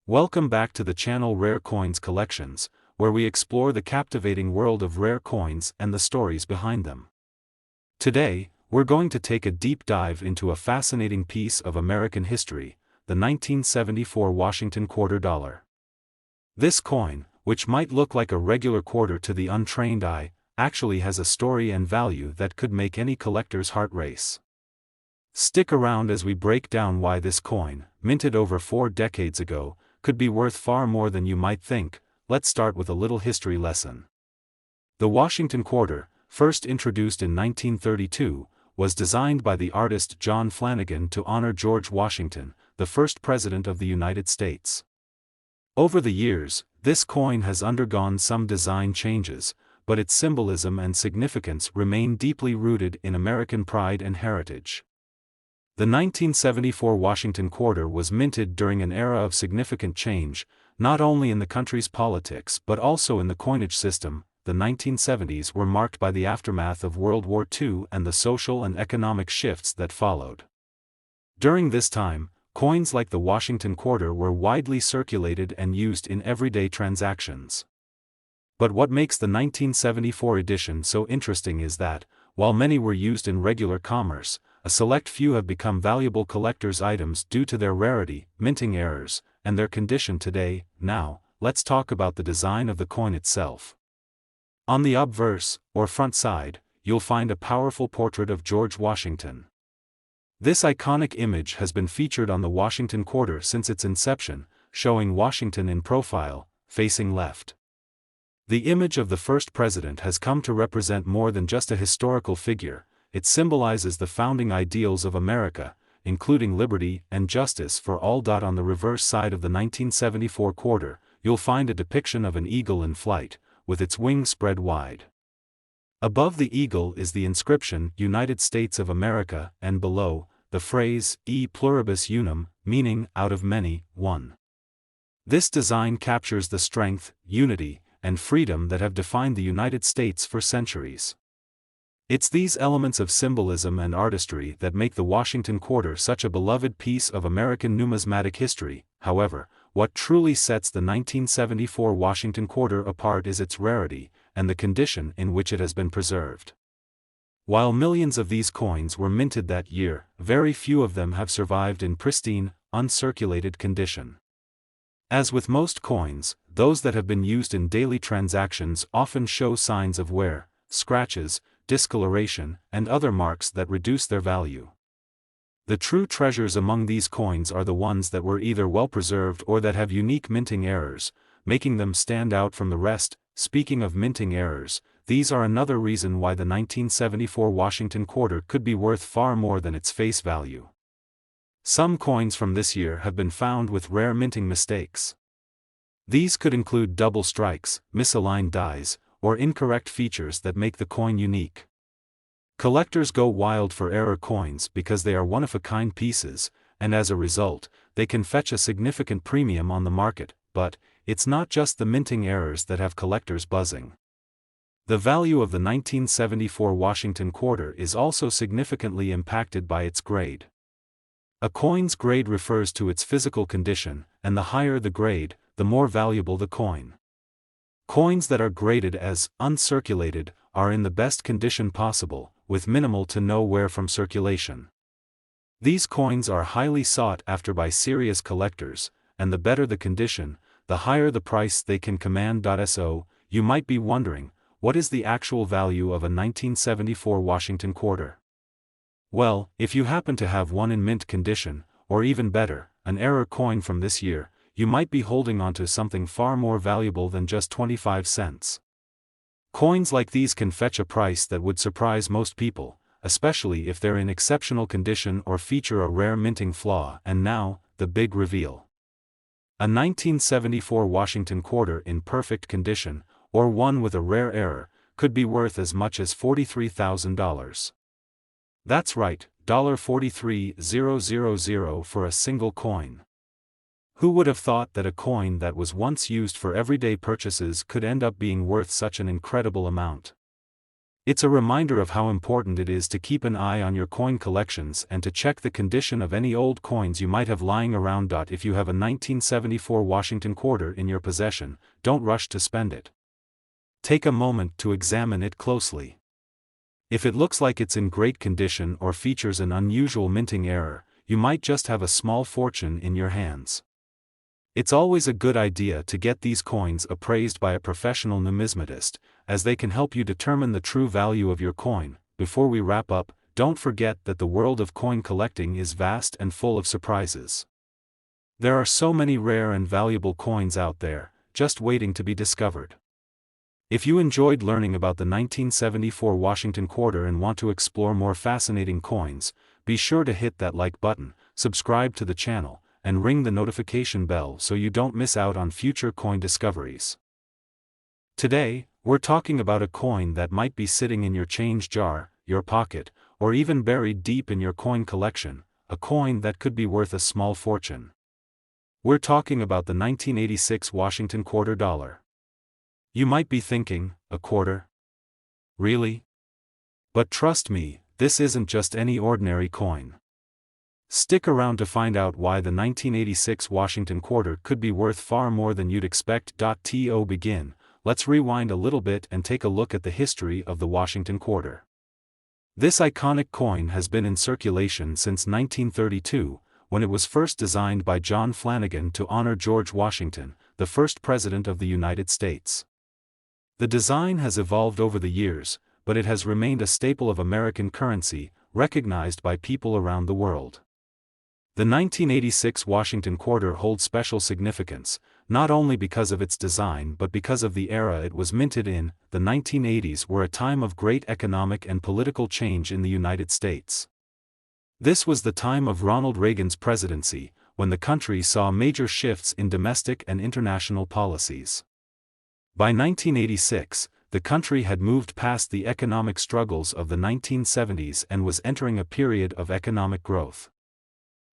Welcome back to the channel Rare Coins Collections, where we explore the captivating world of rare coins and the stories behind them. Today, we're going to take a deep dive into a fascinating piece of American history, the 1974 Washington quarter dollar. This coin, which might look like a regular quarter to the untrained eye, actually has a story and value that could make any collector's heart race. Stick around as we break down why this coin, minted over 4 decades ago, could be worth far more than you might think. Let's start with a little history lesson. The Washington quarter, first introduced in 1932, was designed by the artist John Flanagan to honor George Washington, the first president of the United States. Over the years, this coin has undergone some design changes, but its symbolism and significance remain deeply rooted in American pride and heritage. The 1974 Washington quarter was minted during an era of significant change, not only in the country's politics but also in the coinage system. The 1970s were marked by the aftermath of World War II and the social and economic shifts that followed. During this time, coins like the Washington quarter were widely circulated and used in everyday transactions. But what makes the 1974 edition so interesting is that, while many were used in regular commerce, a select few have become valuable collector's items due to their rarity, minting errors, and their condition today. Now, let's talk about the design of the coin itself. On the obverse, or front side, you'll find a powerful portrait of George Washington. This iconic image has been featured on the Washington quarter since its inception, showing Washington in profile, facing left. The image of the first president has come to represent more than just a historical figure. It symbolizes the founding ideals of America, including liberty and justice for all. On the reverse side of the 1974 quarter, you'll find a depiction of an eagle in flight, with its wings spread wide. Above the eagle is the inscription United States of America, and below, the phrase E pluribus unum, meaning out of many, one. This design captures the strength, unity, and freedom that have defined the United States for centuries. It's these elements of symbolism and artistry that make the Washington quarter such a beloved piece of American numismatic history. However, what truly sets the 1974 Washington quarter apart is its rarity, and the condition in which it has been preserved. While millions of these coins were minted that year, very few of them have survived in pristine, uncirculated condition. As with most coins, those that have been used in daily transactions often show signs of wear, scratches, discoloration, and other marks that reduce their value. The true treasures among these coins are the ones that were either well preserved or that have unique minting errors, making them stand out from the rest. Speaking of minting errors, these are another reason why the 1974 Washington quarter could be worth far more than its face value. Some coins from this year have been found with rare minting mistakes. These could include double strikes, misaligned dies, or incorrect features that make the coin unique. Collectors go wild for error coins because they are one-of-a-kind pieces, and as a result, they can fetch a significant premium on the market. But it's not just the minting errors that have collectors buzzing. The value of the 1974 Washington quarter is also significantly impacted by its grade. A coin's grade refers to its physical condition, and the higher the grade, the more valuable the coin. Coins that are graded as uncirculated are in the best condition possible, with minimal to no wear from circulation. These coins are highly sought after by serious collectors, and the better the condition, the higher the price they can command. So, you might be wondering, what is the actual value of a 1974 Washington quarter? Well, if you happen to have one in mint condition, or even better, an error coin from this year, you might be holding onto something far more valuable than just 25 cents. Coins like these can fetch a price that would surprise most people, especially if they're in exceptional condition or feature a rare minting flaw. And now, the big reveal. A 1974 Washington quarter in perfect condition, or one with a rare error, could be worth as much as $43,000. That's right, $43,000 for a single coin. Who would have thought that a coin that was once used for everyday purchases could end up being worth such an incredible amount? It's a reminder of how important it is to keep an eye on your coin collections and to check the condition of any old coins you might have lying around. If you have a 1974 Washington quarter in your possession, don't rush to spend it. Take a moment to examine it closely. If it looks like it's in great condition or features an unusual minting error, you might just have a small fortune in your hands. It's always a good idea to get these coins appraised by a professional numismatist, as they can help you determine the true value of your coin. Before we wrap up, don't forget that the world of coin collecting is vast and full of surprises. There are so many rare and valuable coins out there, just waiting to be discovered. If you enjoyed learning about the 1974 Washington quarter and want to explore more fascinating coins, be sure to hit that like button, subscribe to the channel, and ring the notification bell so you don't miss out on future coin discoveries. Today, we're talking about a coin that might be sitting in your change jar, your pocket, or even buried deep in your coin collection, a coin that could be worth a small fortune. We're talking about the 1986 Washington quarter dollar. You might be thinking, a quarter? Really? But trust me, this isn't just any ordinary coin. Stick around to find out why the 1986 Washington quarter could be worth far more than you'd expect. To begin, let's rewind a little bit and take a look at the history of the Washington quarter. This iconic coin has been in circulation since 1932, when it was first designed by John Flanagan to honor George Washington, the first President of the United States. The design has evolved over the years, but it has remained a staple of American currency, recognized by people around the world. The 1986 Washington quarter holds special significance, not only because of its design but because of the era it was minted in. The 1980s were a time of great economic and political change in the United States. This was the time of Ronald Reagan's presidency, when the country saw major shifts in domestic and international policies. By 1986, the country had moved past the economic struggles of the 1970s and was entering a period of economic growth.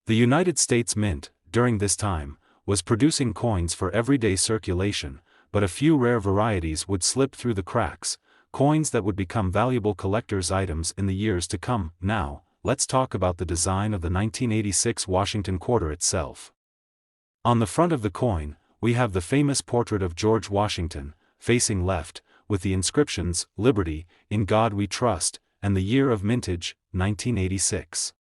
The United States Mint, during this time, was producing coins for everyday circulation, but a few rare varieties would slip through the cracks, coins that would become valuable collector's items in the years to come. Now, let's talk about the design of the 1986 Washington quarter itself. On the front of the coin, we have the famous portrait of George Washington, facing left, with the inscriptions, "Liberty, in God we trust," and the year of mintage, 1986.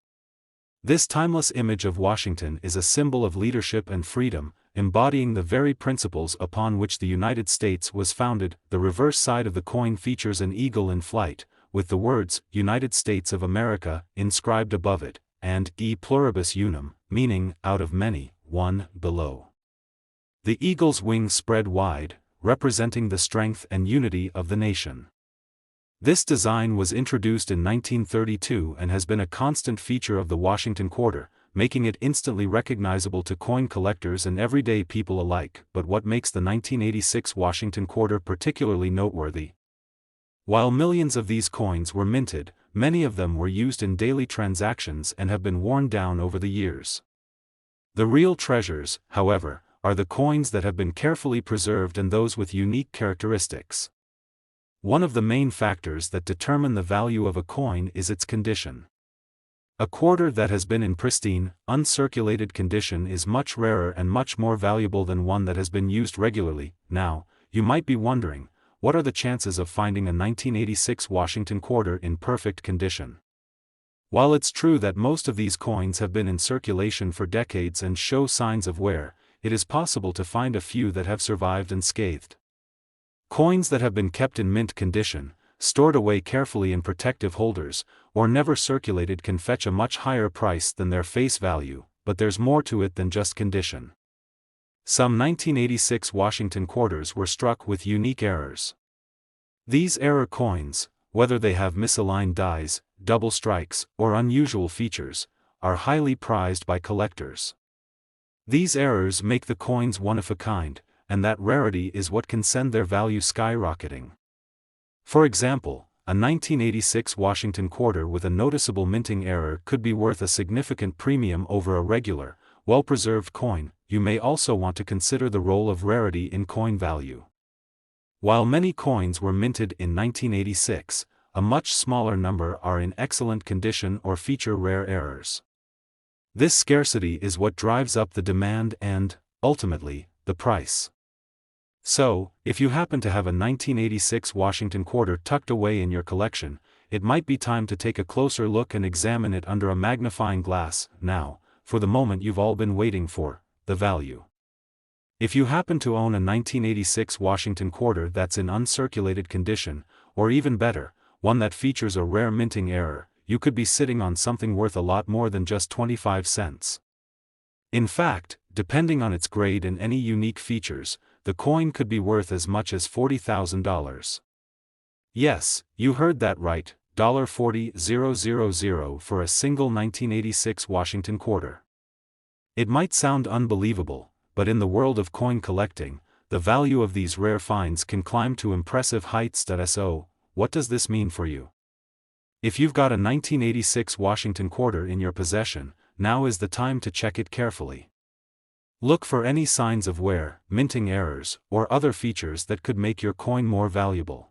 This timeless image of Washington is a symbol of leadership and freedom, embodying the very principles upon which the United States was founded. The reverse side of the coin features an eagle in flight, with the words, "United States of America," inscribed above it, and "E pluribus unum," meaning, out of many, one, below. The eagle's wings spread wide, representing the strength and unity of the nation. This design was introduced in 1932 and has been a constant feature of the Washington quarter, making it instantly recognizable to coin collectors and everyday people alike. But what makes the 1986 Washington quarter particularly noteworthy? While millions of these coins were minted, many of them were used in daily transactions and have been worn down over the years. The real treasures, however, are the coins that have been carefully preserved and those with unique characteristics. One of the main factors that determine the value of a coin is its condition. A quarter that has been in pristine, uncirculated condition is much rarer and much more valuable than one that has been used regularly. Now, you might be wondering, what are the chances of finding a 1986 Washington quarter in perfect condition? While it's true that most of these coins have been in circulation for decades and show signs of wear, it is possible to find a few that have survived unscathed. Coins that have been kept in mint condition, stored away carefully in protective holders, or never circulated can fetch a much higher price than their face value, but there's more to it than just condition. Some 1986 Washington quarters were struck with unique errors. These error coins, whether they have misaligned dies, double strikes, or unusual features, are highly prized by collectors. These errors make the coins one of a kind, and that rarity is what can send their value skyrocketing. For example, a 1986 Washington quarter with a noticeable minting error could be worth a significant premium over a regular, well-preserved coin. You may also want to consider the role of rarity in coin value. While many coins were minted in 1986, a much smaller number are in excellent condition or feature rare errors. This scarcity is what drives up the demand and, ultimately, the price. So, if you happen to have a 1986 Washington quarter tucked away in your collection, it might be time to take a closer look and examine it under a magnifying glass. Now, for the moment you've all been waiting for, the value. If you happen to own a 1986 Washington quarter that's in uncirculated condition, or even better, one that features a rare minting error, you could be sitting on something worth a lot more than just 25 cents. In fact, depending on its grade and any unique features, the coin could be worth as much as $40,000. Yes, you heard that right, $40,000 for a single 1986 Washington quarter. It might sound unbelievable, but in the world of coin collecting, the value of these rare finds can climb to impressive heights. So, what does this mean for you? If you've got a 1986 Washington quarter in your possession, now is the time to check it carefully. Look for any signs of wear, minting errors, or other features that could make your coin more valuable.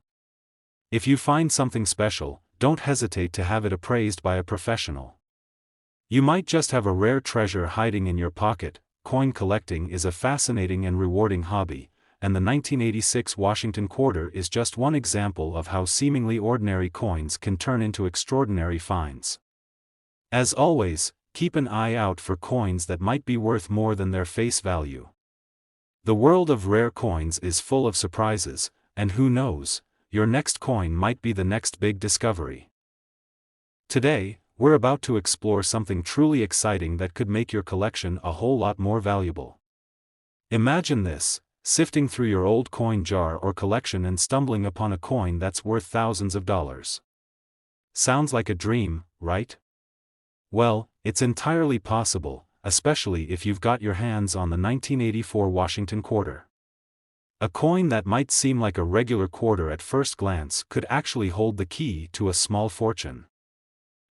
If you find something special, don't hesitate to have it appraised by a professional. You might just have a rare treasure hiding in your pocket. Coin collecting is a fascinating and rewarding hobby, and the 1986 Washington quarter is just one example of how seemingly ordinary coins can turn into extraordinary finds. As always, keep an eye out for coins that might be worth more than their face value. The world of rare coins is full of surprises, and who knows, your next coin might be the next big discovery. Today, we're about to explore something truly exciting that could make your collection a whole lot more valuable. Imagine this: sifting through your old coin jar or collection and stumbling upon a coin that's worth thousands of dollars. Sounds like a dream, right? Well, it's entirely possible, especially if you've got your hands on the 1984 Washington quarter. A coin that might seem like a regular quarter at first glance could actually hold the key to a small fortune.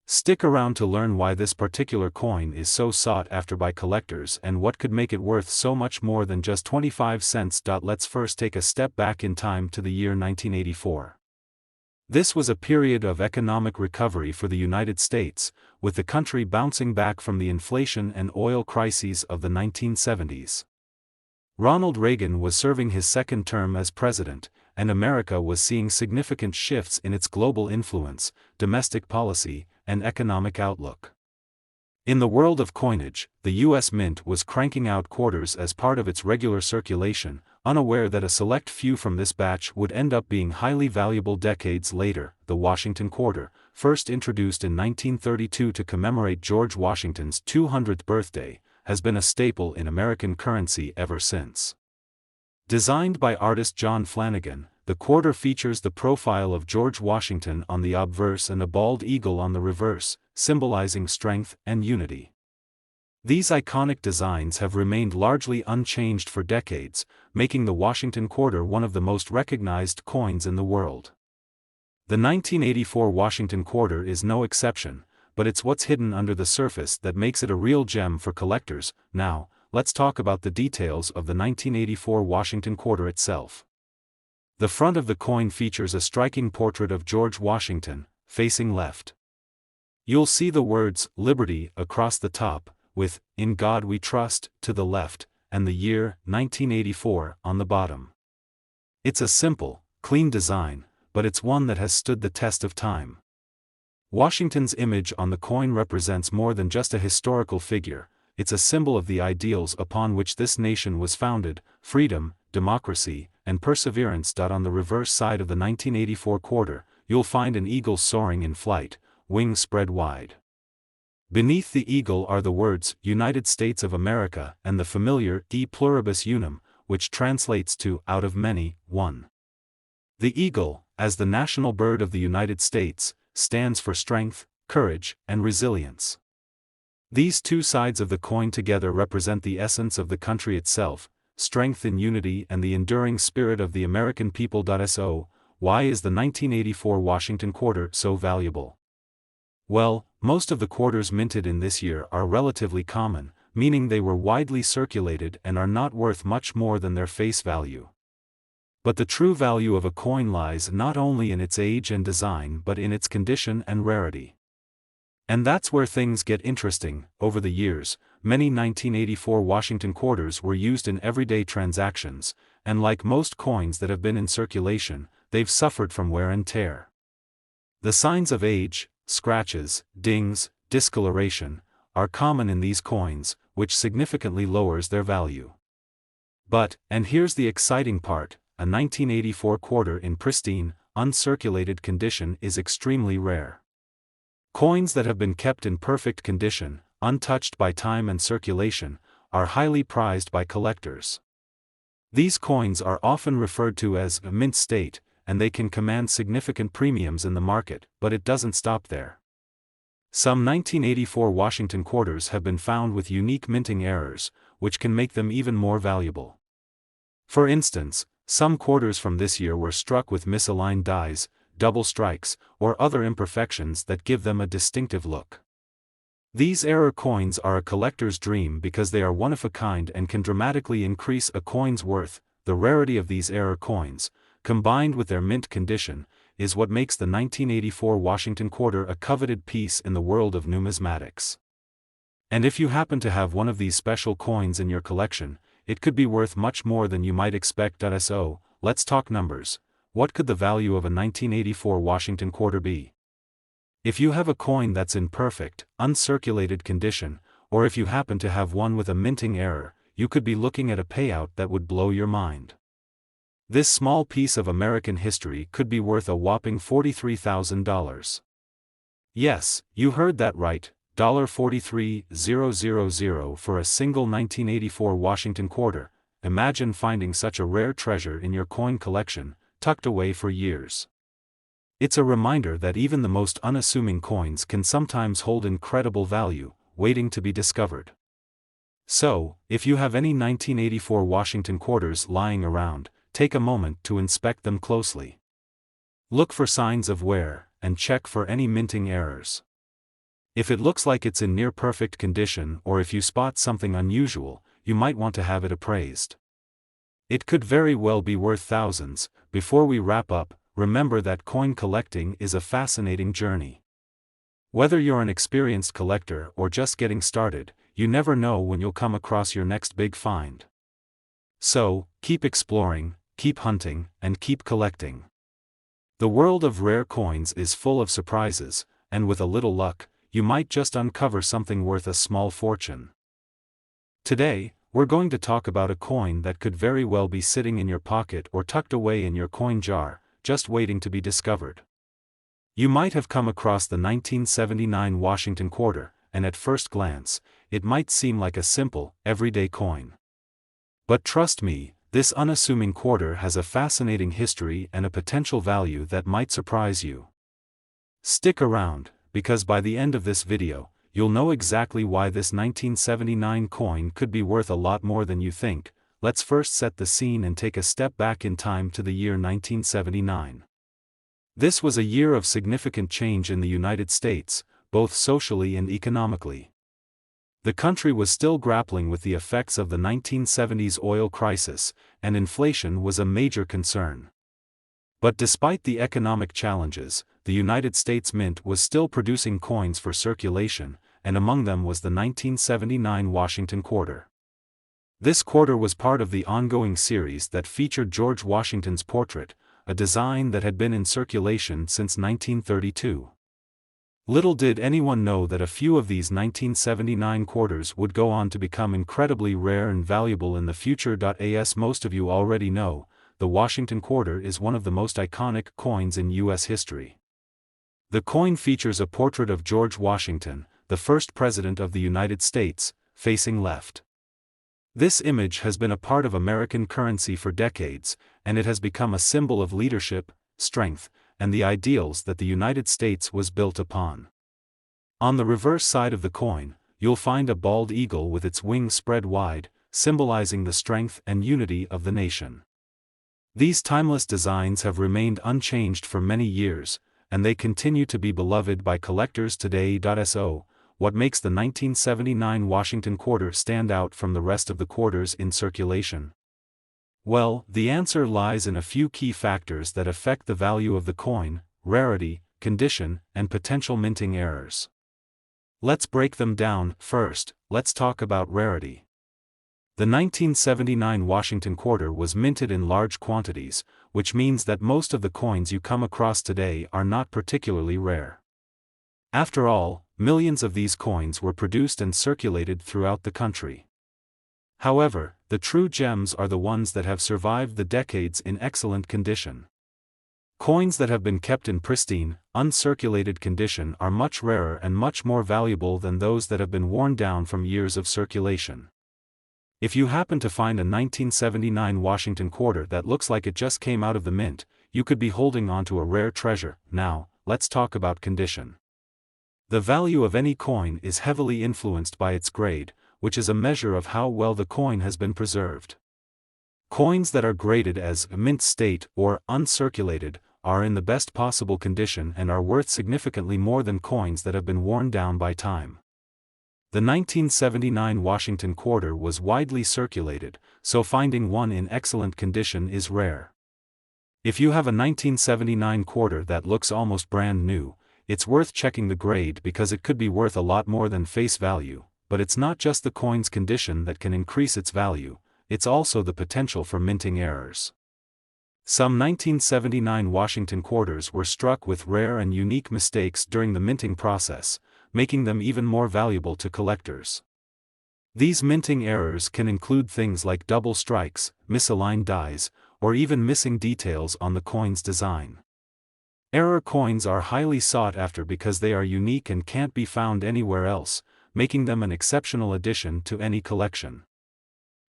Stick around to learn why this particular coin is so sought after by collectors and what could make it worth so much more than just 25 cents. Let's first take a step back in time to the year 1984. This was a period of economic recovery for the United States, with the country bouncing back from the inflation and oil crises of the 1970s. Ronald Reagan was serving his second term as president, and America was seeing significant shifts in its global influence, domestic policy, and economic outlook. In the world of coinage, the U.S. Mint was cranking out quarters as part of its regular circulation, unaware that a select few from this batch would end up being highly valuable decades later. The Washington quarter, first introduced in 1932 to commemorate George Washington's 200th birthday, has been a staple in American currency ever since. Designed by artist John Flanagan, the quarter features the profile of George Washington on the obverse and a bald eagle on the reverse, symbolizing strength and unity. These iconic designs have remained largely unchanged for decades, making the Washington quarter one of the most recognized coins in the world. The 1984 Washington quarter is no exception, but it's what's hidden under the surface that makes it a real gem for collectors. Now, let's talk about the details of the 1984 Washington quarter itself. The front of the coin features a striking portrait of George Washington, facing left. You'll see the words "Liberty" across the top, with "In God We Trust" to the left, and the year 1984 on the bottom. It's a simple, clean design, but it's one that has stood the test of time. Washington's image on the coin represents more than just a historical figure. It's a symbol of the ideals upon which this nation was founded: freedom, democracy, and perseverance. On the reverse side of the 1984 quarter, you'll find an eagle soaring in flight, wings spread wide. Beneath the eagle are the words "United States of America" and the familiar "E pluribus unum," which translates to "out of many, one." The eagle, as the national bird of the United States, stands for strength, courage, and resilience. These two sides of the coin together represent the essence of the country itself: strength in unity and the enduring spirit of the American people. So, why is the 1984 Washington quarter so valuable? Well, most of the quarters minted in this year are relatively common, meaning they were widely circulated and are not worth much more than their face value. But the true value of a coin lies not only in its age and design but in its condition and rarity. And that's where things get interesting. Over the years, many 1984 Washington quarters were used in everyday transactions, and like most coins that have been in circulation, they've suffered from wear and tear. The signs of age, scratches, dings, discoloration, are common in these coins, which significantly lowers their value. But, and here's the exciting part, a 1984 quarter in pristine, uncirculated condition is extremely rare. Coins that have been kept in perfect condition, untouched by time and circulation, are highly prized by collectors. These coins are often referred to as a mint state, and they can command significant premiums in the market, but it doesn't stop there. Some 1984 Washington quarters have been found with unique minting errors, which can make them even more valuable. For instance, some quarters from this year were struck with misaligned dies, double strikes, or other imperfections that give them a distinctive look. These error coins are a collector's dream because they are one of a kind and can dramatically increase a coin's worth. The rarity of these error coins, combined with their mint condition, is what makes the 1984 Washington quarter a coveted piece in the world of numismatics. And if you happen to have one of these special coins in your collection, it could be worth much more than you might expect. So, let's talk numbers. What could the value of a 1984 Washington quarter be? If you have a coin that's in perfect, uncirculated condition, or if you happen to have one with a minting error, you could be looking at a payout that would blow your mind. This small piece of American history could be worth a whopping $43,000. Yes, you heard that right, $43,000 for a single 1984 Washington quarter. Imagine finding such a rare treasure in your coin collection, tucked away for years. It's a reminder that even the most unassuming coins can sometimes hold incredible value, waiting to be discovered. So, if you have any 1984 Washington quarters lying around, take a moment to inspect them closely. Look for signs of wear, and check for any minting errors. If it looks like it's in near-perfect condition or if you spot something unusual, you might want to have it appraised. It could very well be worth thousands. Before we wrap up, remember that coin collecting is a fascinating journey. Whether you're an experienced collector or just getting started, you never know when you'll come across your next big find. So, keep exploring, keep hunting, and keep collecting. The world of rare coins is full of surprises, and with a little luck, you might just uncover something worth a small fortune. Today, we're going to talk about a coin that could very well be sitting in your pocket or tucked away in your coin jar, just waiting to be discovered. You might have come across the 1979 Washington quarter, and at first glance, it might seem like a simple, everyday coin. But trust me, this unassuming quarter has a fascinating history and a potential value that might surprise you. Stick around, because by the end of this video, you'll know exactly why this 1979 coin could be worth a lot more than you think. Let's first set the scene and take a step back in time to the year 1979. This was a year of significant change in the United States, both socially and economically. The country was still grappling with the effects of the 1970s oil crisis, and inflation was a major concern. But despite the economic challenges, the United States Mint was still producing coins for circulation, and among them was the 1979 Washington quarter. This quarter was part of the ongoing series that featured George Washington's portrait, a design that had been in circulation since 1932. Little did anyone know that a few of these 1979 quarters would go on to become incredibly rare and valuable in the future. As most of you already know, the Washington quarter is one of the most iconic coins in U.S. history. The coin features a portrait of George Washington, the first president of the United States, facing left. This image has been a part of American currency for decades, and it has become a symbol of leadership, strength, and the ideals that the United States was built upon. On the reverse side of the coin, you'll find a bald eagle with its wings spread wide, symbolizing the strength and unity of the nation. These timeless designs have remained unchanged for many years, and they continue to be beloved by collectors today. So, what makes the 1979 Washington quarter stand out from the rest of the quarters in circulation? Well, the answer lies in a few key factors that affect the value of the coin: rarity, condition, and potential minting errors. Let's break them down. First, let's talk about rarity. The 1979 Washington quarter was minted in large quantities, which means that most of the coins you come across today are not particularly rare. After all, millions of these coins were produced and circulated throughout the country. However, the true gems are the ones that have survived the decades in excellent condition. Coins that have been kept in pristine, uncirculated condition are much rarer and much more valuable than those that have been worn down from years of circulation. If you happen to find a 1979 Washington quarter that looks like it just came out of the mint, you could be holding onto a rare treasure. Now, let's talk about condition. The value of any coin is heavily influenced by its grade, which is a measure of how well the coin has been preserved. Coins that are graded as mint state or uncirculated are in the best possible condition and are worth significantly more than coins that have been worn down by time. The 1979 Washington quarter was widely circulated, so finding one in excellent condition is rare. If you have a 1979 quarter that looks almost brand new, it's worth checking the grade because it could be worth a lot more than face value. But it's not just the coin's condition that can increase its value, it's also the potential for minting errors. Some 1979 Washington quarters were struck with rare and unique mistakes during the minting process, making them even more valuable to collectors. These minting errors can include things like double strikes, misaligned dies, or even missing details on the coin's design. Error coins are highly sought after because they are unique and can't be found anywhere else, making them an exceptional addition to any collection.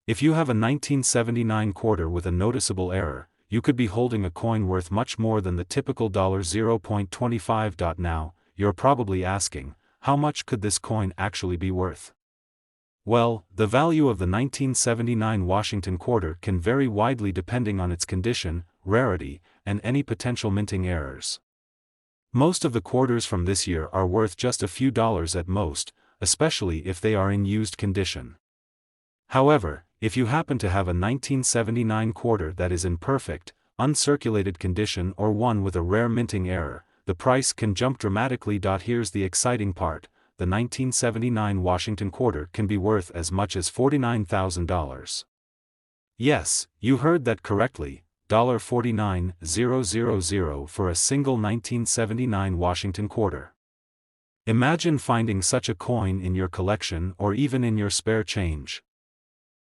If you have a 1979 quarter with a noticeable error, you could be holding a coin worth much more than the typical $0.25. Now, you're probably asking, how much could this coin actually be worth? Well, the value of the 1979 Washington quarter can vary widely depending on its condition, rarity, and any potential minting errors. Most of the quarters from this year are worth just a few dollars at most, especially if they are in used condition. However, if you happen to have a 1979 quarter that is in perfect, uncirculated condition or one with a rare minting error, the price can jump dramatically. Here's the exciting part: the 1979 Washington quarter can be worth as much as $49,000. Yes, you heard that correctly, $49,000 for a single 1979 Washington quarter. Imagine finding such a coin in your collection or even in your spare change.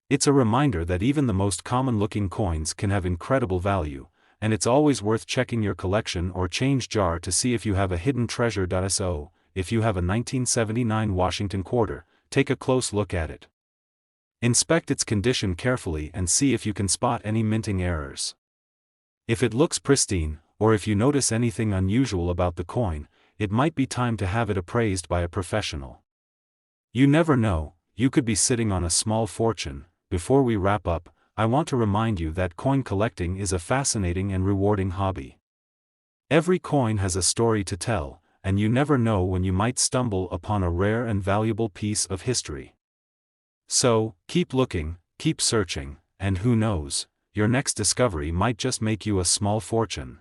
It's a reminder that even the most common-looking coins can have incredible value, and it's always worth checking your collection or change jar to see if you have a hidden treasure. So, if you have a 1979 Washington quarter, take a close look at it. Inspect its condition carefully and see if you can spot any minting errors. If it looks pristine, or if you notice anything unusual about the coin, it might be time to have it appraised by a professional. You never know, you could be sitting on a small fortune. Before we wrap up, I want to remind you that coin collecting is a fascinating and rewarding hobby. Every coin has a story to tell, and you never know when you might stumble upon a rare and valuable piece of history. So, keep looking, keep searching, and who knows, your next discovery might just make you a small fortune.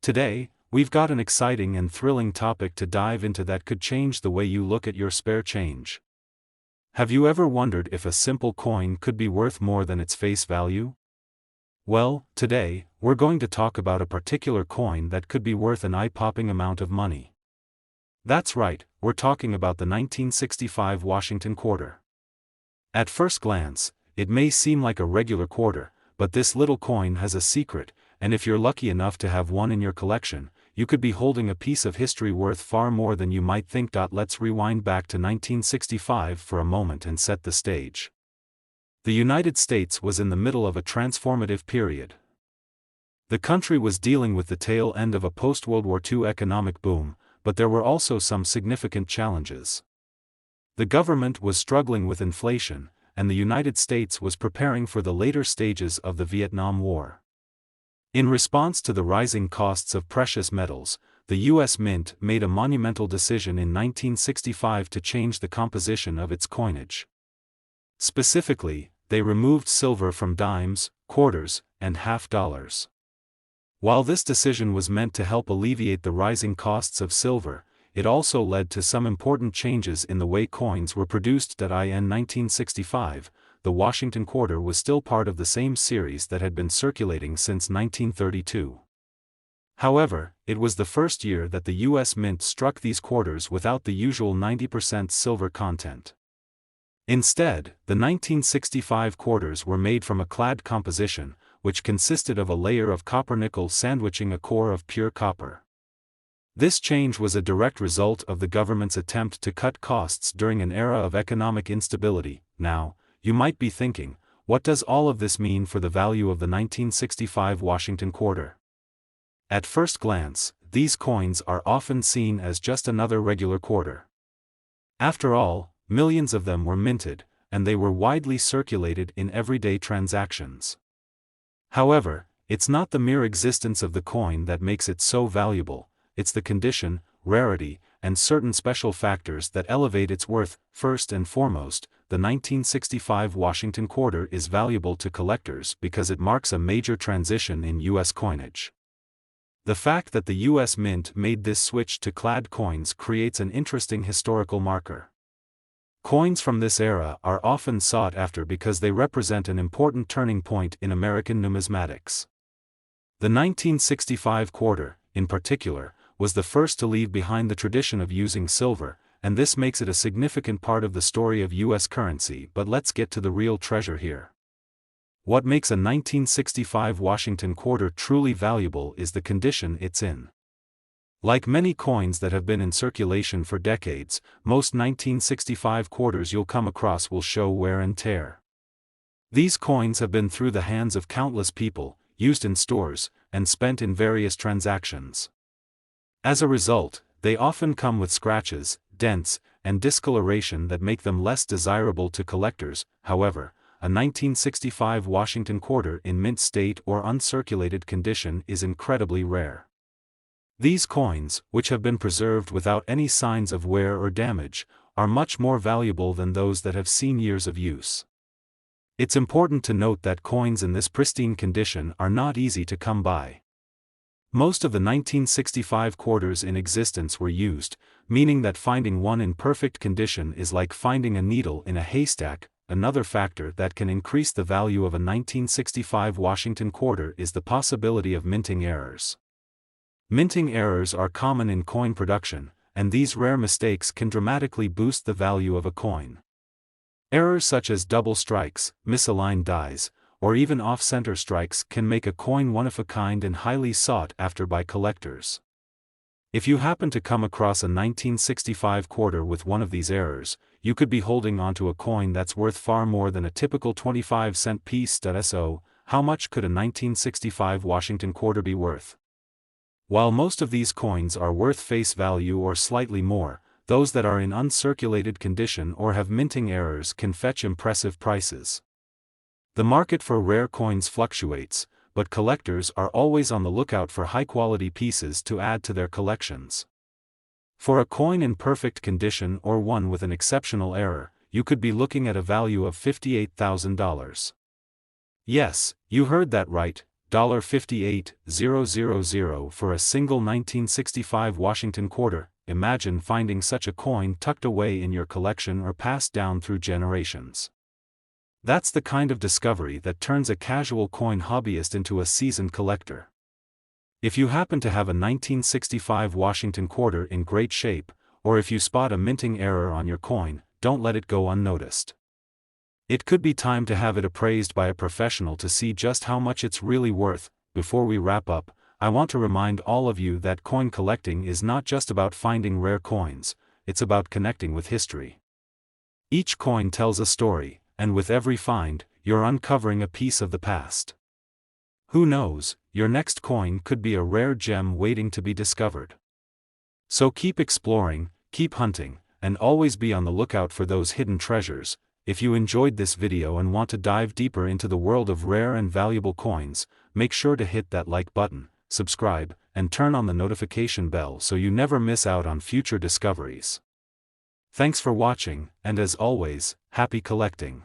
Today, we've got an exciting and thrilling topic to dive into that could change the way you look at your spare change. Have you ever wondered if a simple coin could be worth more than its face value? Well, today, we're going to talk about a particular coin that could be worth an eye-popping amount of money. That's right, we're talking about the 1965 Washington quarter. At first glance, it may seem like a regular quarter, but this little coin has a secret, and if you're lucky enough to have one in your collection, you could be holding a piece of history worth far more than you might think. Let's rewind back to 1965 for a moment and set the stage. The United States was in the middle of a transformative period. The country was dealing with the tail end of a post-World War II economic boom, but there were also some significant challenges. The government was struggling with inflation, and the United States was preparing for the later stages of the Vietnam War. In response to the rising costs of precious metals, the U.S. Mint made a monumental decision in 1965 to change the composition of its coinage. Specifically, they removed silver from dimes, quarters, and half dollars. While this decision was meant to help alleviate the rising costs of silver, it also led to some important changes in the way coins were produced. In 1965, the Washington quarter was still part of the same series that had been circulating since 1932. However, it was the first year that the U.S. Mint struck these quarters without the usual 90% silver content. Instead, the 1965 quarters were made from a clad composition, which consisted of a layer of copper-nickel sandwiching a core of pure copper. This change was a direct result of the government's attempt to cut costs during an era of economic instability. Now, you might be thinking, what does all of this mean for the value of the 1965 Washington quarter? At first glance, these coins are often seen as just another regular quarter. After all, millions of them were minted, and they were widely circulated in everyday transactions. However, it's not the mere existence of the coin that makes it so valuable, it's the condition, rarity, and certain special factors that elevate its worth. First and foremost, the 1965 Washington quarter is valuable to collectors because it marks a major transition in U.S. coinage. The fact that the U.S. Mint made this switch to clad coins creates an interesting historical marker. Coins from this era are often sought after because they represent an important turning point in American numismatics. The 1965 quarter, in particular, was the first to leave behind the tradition of using silver, and this makes it a significant part of the story of U.S. currency. But let's get to the real treasure here. What makes a 1965 Washington quarter truly valuable is the condition it's in. Like many coins that have been in circulation for decades, most 1965 quarters you'll come across will show wear and tear. These coins have been through the hands of countless people, used in stores, and spent in various transactions. As a result, they often come with scratches, dents, and discoloration that make them less desirable to collectors. However, a 1965 Washington quarter in mint state or uncirculated condition is incredibly rare. These coins, which have been preserved without any signs of wear or damage, are much more valuable than those that have seen years of use. It's important to note that coins in this pristine condition are not easy to come by. Most of the 1965 quarters in existence were used, meaning that finding one in perfect condition is like finding a needle in a haystack. Another factor that can increase the value of a 1965 Washington quarter is the possibility of minting errors. Minting errors are common in coin production, and these rare mistakes can dramatically boost the value of a coin. Errors such as double strikes, misaligned dies, or even off-center strikes can make a coin one of a kind and highly sought after by collectors. If you happen to come across a 1965 quarter with one of these errors, you could be holding onto a coin that's worth far more than a typical 25-cent piece. So, how much could a 1965 Washington quarter be worth? While most of these coins are worth face value or slightly more, those that are in uncirculated condition or have minting errors can fetch impressive prices. The market for rare coins fluctuates, but collectors are always on the lookout for high-quality pieces to add to their collections. For a coin in perfect condition or one with an exceptional error, you could be looking at a value of $58,000. Yes, you heard that right, $58,000 for a single 1965 Washington quarter. Imagine finding such a coin tucked away in your collection or passed down through generations. That's the kind of discovery that turns a casual coin hobbyist into a seasoned collector. If you happen to have a 1965 Washington quarter in great shape, or if you spot a minting error on your coin, don't let it go unnoticed. It could be time to have it appraised by a professional to see just how much it's really worth. Before we wrap up, I want to remind all of you that coin collecting is not just about finding rare coins, it's about connecting with history. Each coin tells a story, and with every find, you're uncovering a piece of the past. Who knows, your next coin could be a rare gem waiting to be discovered. So keep exploring, keep hunting, and always be on the lookout for those hidden treasures. If you enjoyed this video and want to dive deeper into the world of rare and valuable coins, make sure to hit that like button, subscribe, and turn on the notification bell so you never miss out on future discoveries. Thanks for watching, and as always, happy collecting.